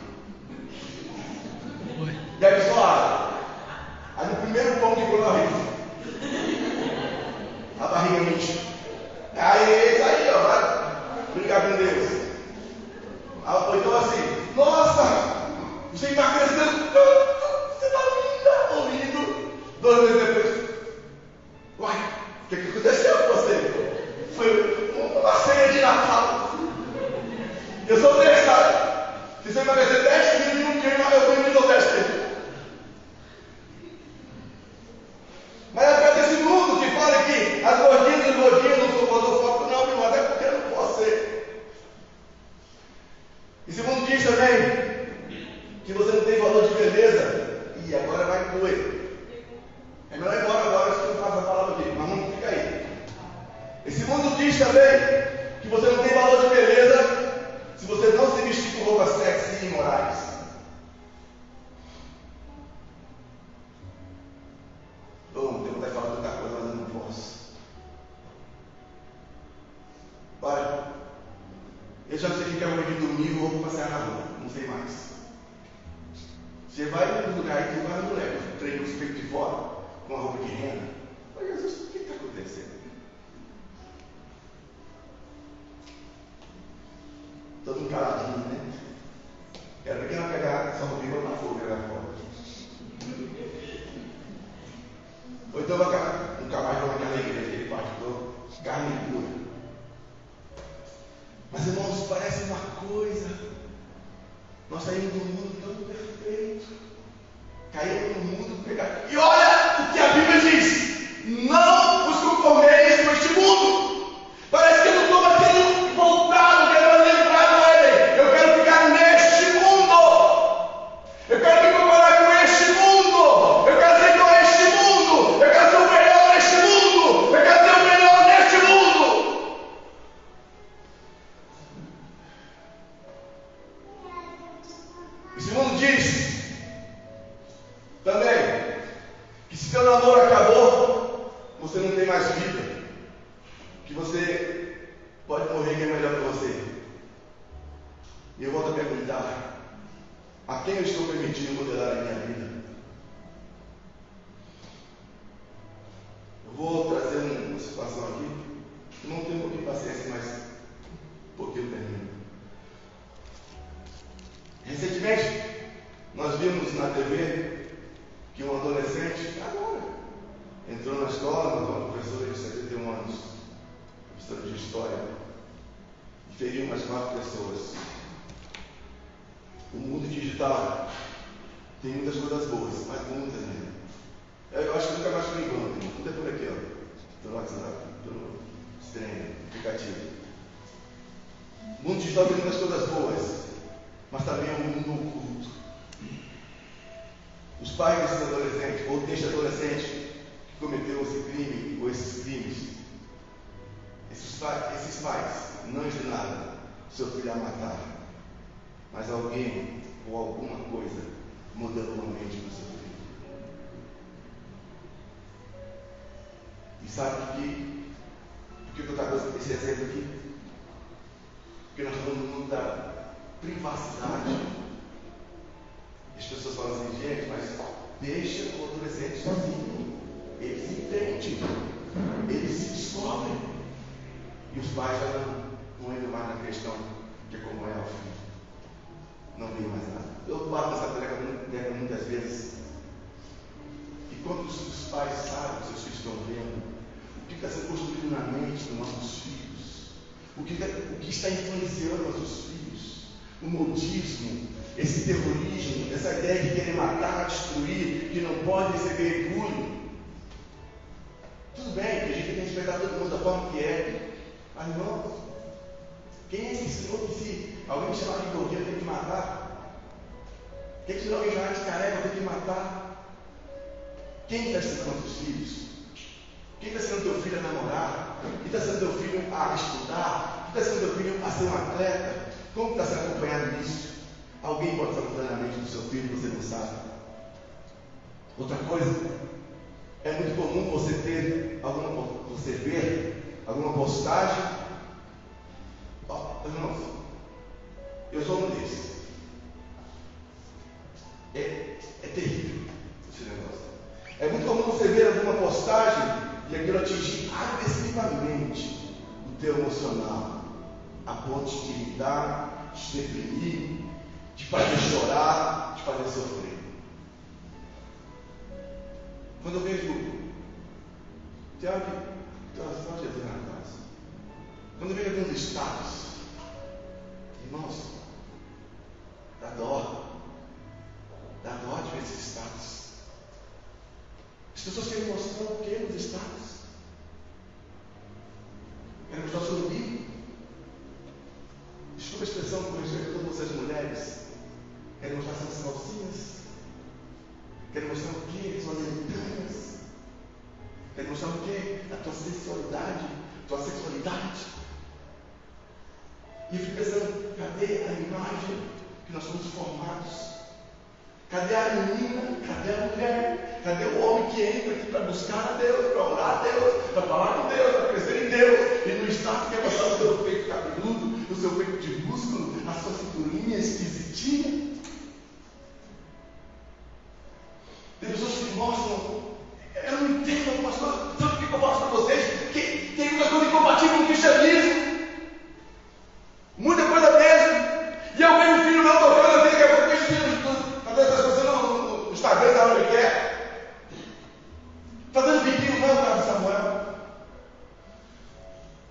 Bebe só água. Aí no primeiro pão que colorido, a barriga enche. Aí, isso aí, ó, vai brincar com Deus. Então assim, nossa, você emagreceu tanto, você está linda, ou lindo. 2 meses depois, uai, o que aconteceu com você? Foi uma ceia de Natal. Eu sou desse, sabe? Se você emagrecer 10 quilos em um dia, eu venho no 10 quilos. Mas é desse mundo que fala que as gordinhas e os gordinhos diz também que você não tem valor de beleza se você não se vestir com roupas sexy e imorais. Eu não tenho vontade de falar tanta coisa, mas eu não posso. Olha, eu já não sei o que é roupa de domingo ou roupa passear na rua, não sei mais. Você vai no lugar que vai no leve, treino os peitos de fora, com a roupa de renda. Mas Jesus, o que está acontecendo? Todo mundo caladinho, né? Quero ver quem vai pegar essa roupinha e botar fogo lá fora. Ou então nunca mais vou naquela igreja, aquele pastor, carne pura. Mas irmãos, parece uma coisa. Nós saímos de um mundo tão perfeito. Caímos no mundo pecado. E olha o que a Bíblia diz: não vos conformeis com este mundo. Parece que eu não estou mais querendo voltar, não quero lembrar do Éden. Eu quero ficar neste mundo. Eu quero me comparar com este mundo. Eu quero ser igual a este mundo. Eu quero ser o melhor neste mundo. Eu quero ser o melhor neste mundo. Esse mundo diz também que se seu namoro acabou, você não tem mais vida, que você pode morrer, que é melhor para você. E eu volto a perguntar: a quem eu estou permitindo modelar a minha vida? Eu vou trazer uma situação aqui. Eu não tenho um pouquinho de paciência, mas um pouquinho eu termino. Recentemente, nós vimos na TV que um adolescente, agora, entrou na escola, uma professora de 71 anos, professora de história, e feriu umas 4 pessoas. O mundo digital tem muitas coisas boas, mas muitas mesmo. Eu acho que nunca mais fui em banco, tudo é por aqui, ó. Pelo WhatsApp, pelo stream, aplicativo. O mundo digital tem muitas coisas boas, mas também é um mundo oculto. Os pais desse adolescente, ou deste adolescente que cometeu esse crime ou esses crimes, esses pais não ensinaram seu filho a matar, mas alguém ou alguma coisa modelou a mente do seu filho. E sabe por que eu estou dando esse exemplo aqui? Porque nós estamos no mundo da privacidade. As pessoas falam assim: gente, mas deixa o adolescente sozinho. Ele se entende, ele se descobre. E os pais já não entram mais na questão de como é o filho. Não vem mais nada. Eu bato nessa tecla muitas vezes. E quando os pais sabem, os seus filhos estão vendo o que está sendo construído na mente dos nossos filhos, o que está influenciando nossos filhos, o modismo, esse terrorismo, essa ideia de querer matar, destruir, que não pode receber orgulho. Tudo bem, que a gente tem que respeitar todo mundo da forma que é, mas não. Quem é que ensinou que se alguém me chamar de gordinho eu tenho que matar? Quem ensinou alguém chamar de careca eu tenho que matar? Quem está ensinando os filhos? Quem está ensinando teu filho a namorar? Quem está ensinando teu filho a estudar? Quem está ensinando teu filho a ser um atleta? Como está sendo acompanhado nisso? Alguém pode estar mudando a mente do seu filho e você não sabe. Outra coisa, é muito comum você ver alguma postagem. Irmãos, eu sou um desses. É terrível esse negócio. É muito comum você ver alguma postagem e aquilo atingir agressivamente o teu emocional, a ponto de te irritar, de te deprimir, de fazer chorar, de fazer sofrer. Quando eu vejo Tiago, só Jesus na casa. Quando eu vejo alguns status, irmãos, dá dó de ver esses status. As pessoas querem mostrar o que nos status? Querem mostrar o seu umbigo? Desculpa a expressão com respeito a todas vocês mulheres. Querem mostrar suas calcinhas? Querem mostrar o que? Suas entranhas? Querem mostrar o que? A tua sensualidade? tua sexualidade. E eu fico pensando, cadê a imagem que nós somos formados? Cadê a menina? Cadê a mulher? Cadê o homem que entra aqui para buscar a Deus, para orar a Deus, para falar com Deus, para crescer em Deus? E no instante quer mostrar o seu peito cabeludo, o seu peito de músculo, a sua cinturinha esquisitinha. Tem pessoas que mostram, eu não entendo, pastor, sabe o que eu mostro para vocês? Que tem muita coisa incompatível com o cristianismo. Muita coisa mesmo. E eu vejo um filho meu tocando, eu tenho que eu vejo filho no Instagram, da onde ele quer. Fazendo biquinho, não é o caso de Samuel.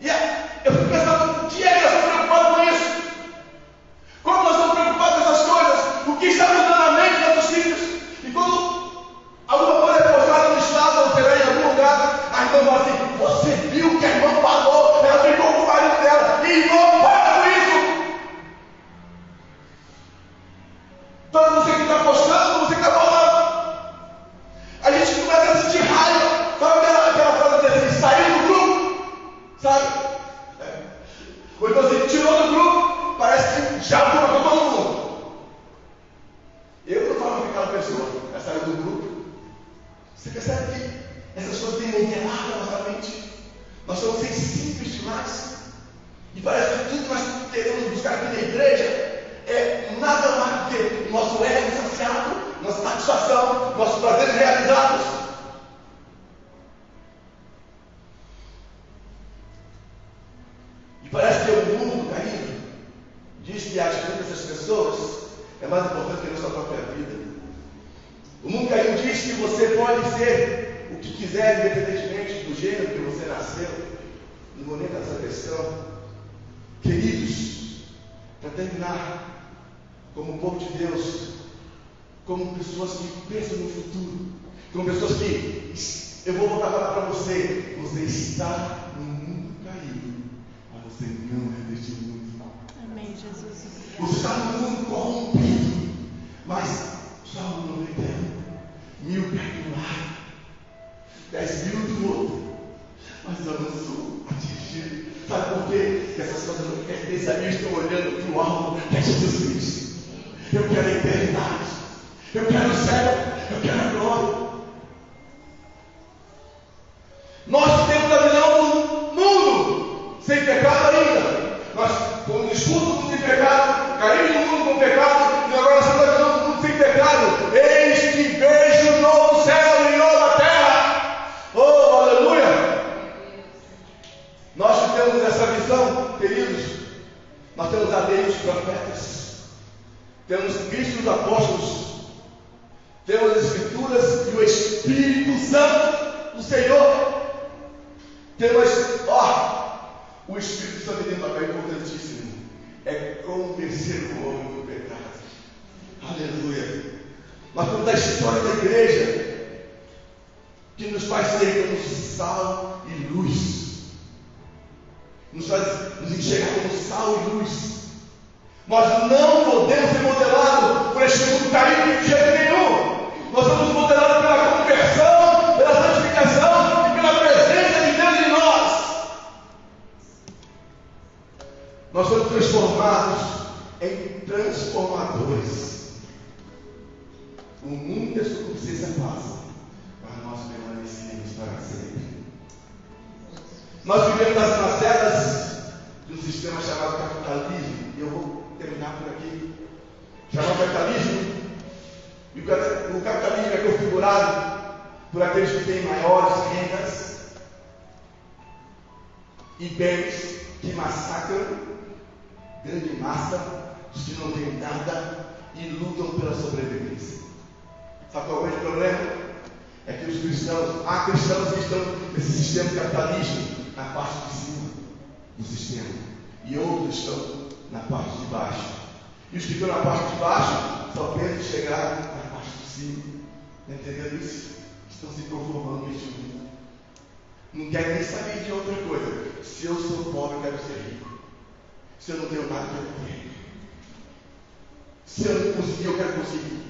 E eu fico pensando, o que é que nós estamos preocupados com isso? Como nós estamos preocupados com essas coisas? O que está mudando a mente dos nossos filhos? E quando alguma coisa é postada no estado, ou será em algum lugar, a irmã fala assim, você viu que a irmã falou, ela brigou com o marido dela, e irmão, para com isso! Então você que está postando, você que está falando, a gente começa a sentir raiva, sabe aquela frase assim, saiu do grupo, sabe? Ou então assim, tirou do grupo, parece que já foi com todo mundo. Eu não falo com aquela pessoa, ela saiu do grupo. Você percebe que essas coisas têm modelado a nossa mente? Nós somos sensíveis demais. E parece que tudo que nós queremos buscar aqui na igreja é nada mais do que o nosso ego saciado, nossa satisfação, nossos prazeres realizados. E parece que o mundo caído diz que a atitude dessas pessoas é mais importante que a nossa própria vida. O mundo caído diz que você pode ser o que quiser, independentemente do gênero que você nasceu. Não vou nem dar essa questão. Queridos, para terminar, como povo de Deus, como pessoas que pensam no futuro, como pessoas que, eu vou voltar a falar para você, você está no mundo caído, mas você não é deste mundo. Amém, Jesus. Você está no mundo corrompido, mas Salmo 90, 1000 perto do lado, 10.000 do outro, mas eu não sou atingido. Sabe por quê? Que essas coisas não querem pensar, eu estou olhando para o alvo, que é Jesus Cristo. Eu quero a eternidade, eu quero o céu, eu quero a glória. Nós temos a visão do mundo sem pecado ainda. Nós fomos expulsos sem pecado, caímos no mundo com pecado, e agora nós estamos na visão do mundo sem pecado. Eis que vejo novo céu e nova terra. Oh, aleluia! Nós temos essa visão, queridos. Nós temos a lei dos profetas, temos Cristo dos apóstolos, temos as Escrituras e o Espírito Santo do Senhor. Temos, o Espírito Santo tem um papel importantíssimo, é convencer o homem do pecado. Aleluia. Nós temos a história da igreja, que nos faz ser como sal e luz. Nos faz nos enxergar como sal e luz. Nós não podemos ser modelados por este mundo caído de jeito nenhum. Nós somos modelados pela conversão, pela santificação e pela presença de Deus em nós. Nós somos transformados em transformadores. O mundo e a sua consciência passam, mas nós permanecemos para sempre. Nós vivemos nas celas de um sistema chamado capitalismo, e eu vou terminar por aqui. Chamado capitalismo, e o capitalismo é configurado por aqueles que têm maiores rendas e bens que massacram grande massa dos que não têm nada e lutam pela sobrevivência. Sabe qual é o grande problema? É que os cristãos, há cristãos que estão nesse sistema capitalismo, na parte de cima do sistema, e outros estão na parte de baixo. E os que estão na parte de baixo só pensam chegar na parte de cima. Está entendendo isso? Estão se conformando neste mundo. Não querem nem saber de outra coisa. Se eu sou pobre, eu quero ser rico. Se eu não tenho nada, eu quero ter. Se eu não conseguir, eu quero conseguir.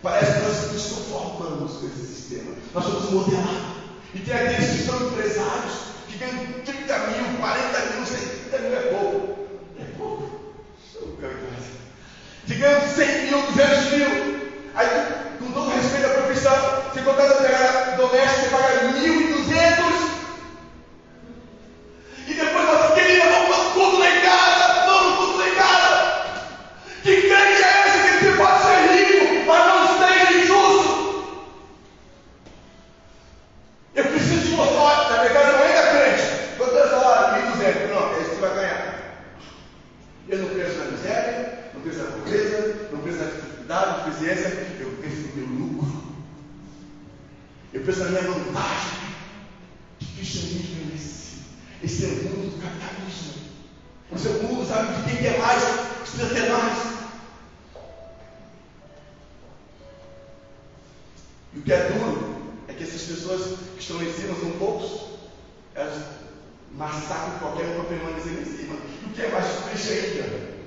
Parece que nós nos conformamos com esse sistema. Nós somos modelados. E tem aqueles que são empresários, que que ganham 30 mil, 40 mil, 60 mil é pouco. É pouco. Que ganham 100 mil, 200 mil. Aí, com todo respeito à profissão, você contrata a empregada doméstica, você paga 1.200. E depois fala, querida, vamos para o culto lá em casa, vamos no culto lá em casa. Que crente é esse que você pode ser rico, mas não seja injusto? Eu preciso de você, olha, na minha casa não ainda crente. Quanto é o salário? 1.200. Não, é isso que você vai ganhar. Eu não penso na miséria, não penso na pobreza, não penso na dificuldade, na deficiência, eu penso no meu lucro. Eu penso na minha vantagem. Que cristianismo é esse? Esse é o mundo do capitalismo. Esse é o mundo, sabe, de quem quer mais, precisa ter mais. E o que é duro é que essas pessoas que estão em cima são poucos. Elas massacram qualquer um para permanecer em cima. E o que é mais triste ainda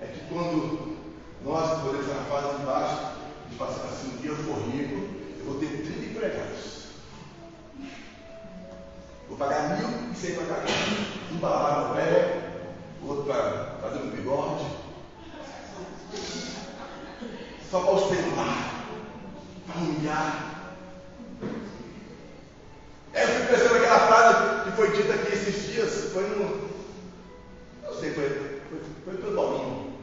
é que quando nós que podemos estar na fase de baixo, a gente fala assim, um dia eu for rico, eu vou ter 30 empregados. Vou pagar 1.000 e sem pagar nada. Um para lavar o pé, o outro para fazer um bigode. Só para ostentar, para humilhar. Eu fico pensando naquela frase que foi dita aqui esses dias, foi no. Não sei, foi pelo Paulinho.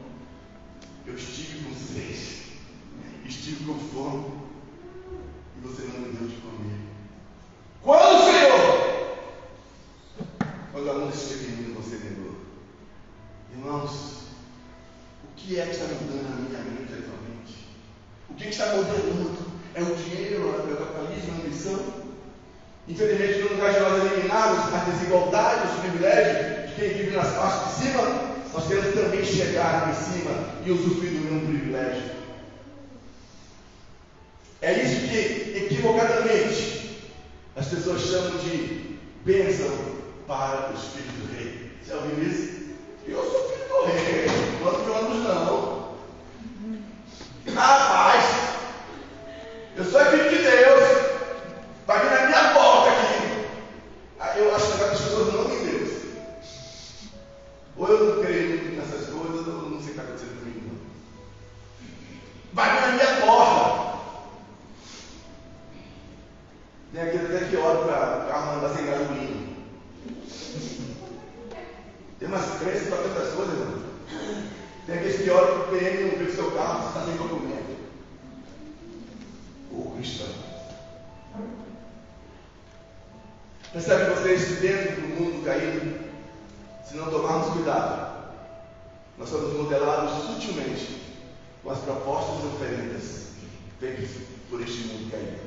Eu estive com sede, estive com fome, e você não me deu de comer. Quando, Senhor? Quando a mão esteve em mim, você negou. Irmãos, o que é que está mudando na minha mente atualmente? O que está modelando? É o dinheiro, é o capitalismo, a ambição? Infelizmente, no lugar de nós eliminarmos a desigualdade, os privilégios de quem vive nas partes de cima, nós queremos também chegar em cima e usufruir do mesmo privilégio. É isso que, equivocadamente, as pessoas chamam de bênção para os filhos do rei. Você já ouviu isso? Eu sou filho do rei, quantos anos não? Rapaz, eu sou filho de Deus, vai vir na minha porta aqui. Eu acho que as pessoas não amam Deus. Ou eu não creio muito nessas coisas, ou eu não sei o que está acontecendo comigo. Não. Vai vir na minha porta. Tem aquele até que olha para o carro andar sem gasolina. Tem umas crenças para tantas coisas, irmão. Tem aqueles que olham para o PM e não vê que o seu carro está sem documento. Ô cristão. Percebe vocês dentro do mundo caído? Se não tomarmos cuidado, nós somos modelados sutilmente com as propostas e oferendas feitas por este mundo caído.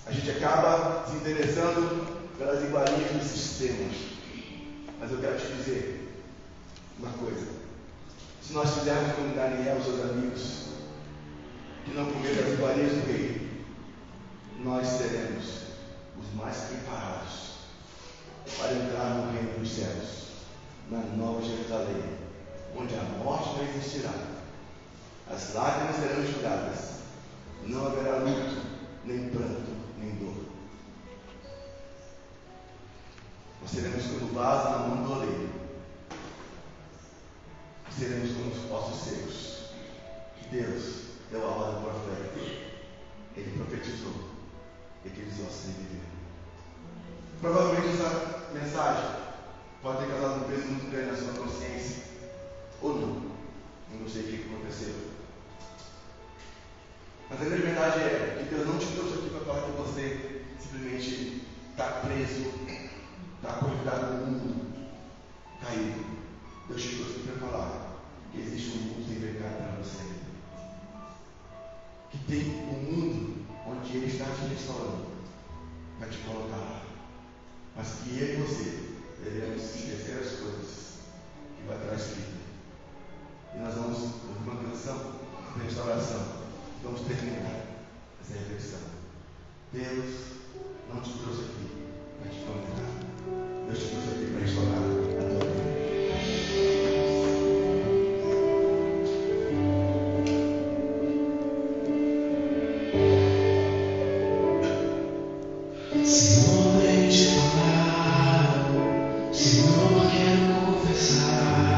A gente acaba se interessando pelas iguarias do sistema. Mas eu quero te dizer uma coisa. Se nós fizermos como Daniel e seus amigos, que não comeram as iguarias do rei, nós seremos os mais preparados para entrar no reino dos céus, na Nova Jerusalém, onde a morte não existirá, as lágrimas serão enxugadas, não haverá luto, nem pranto, nem dor. Nós seremos como vaso na mão do oleiro, seremos como os ossos secos. Deus deu a ordem profética, Ele profetizou, e aqueles ossos viveram. Provavelmente essa mensagem pode ter causado um peso muito grande na sua consciência, ou não. Eu não sei o que aconteceu. Mas a grande verdade é que Deus não te trouxe aqui para falar que você simplesmente está preso, está conectado no mundo caído. Deus te trouxe aqui para falar que existe um mundo sem pecado para você. Que tem um mundo onde Ele está te restaurando para te colocar lá. Mas que eu e você devemos esquecer as coisas que vai trás vida. E nós vamos ouvir uma canção de restauração. Vamos terminar essa reflexão. Deus não te trouxe aqui para te condenar. Deus te trouxe aqui para restaurar a tua vida. Se o homem te falar descansar.